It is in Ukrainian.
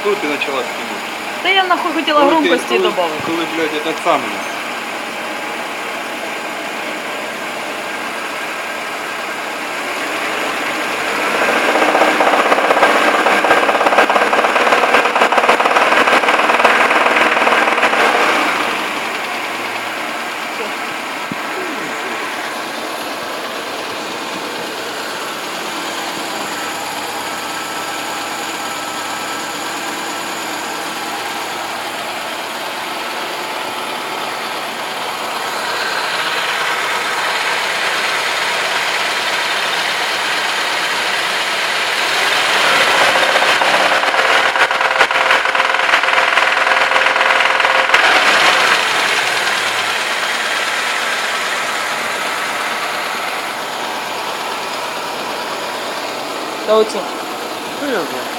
Коли ти почала скинути? Та я нахуй хотіла громкості додати. Коли, блядь, этот самий. Та оцю. Що я знаю?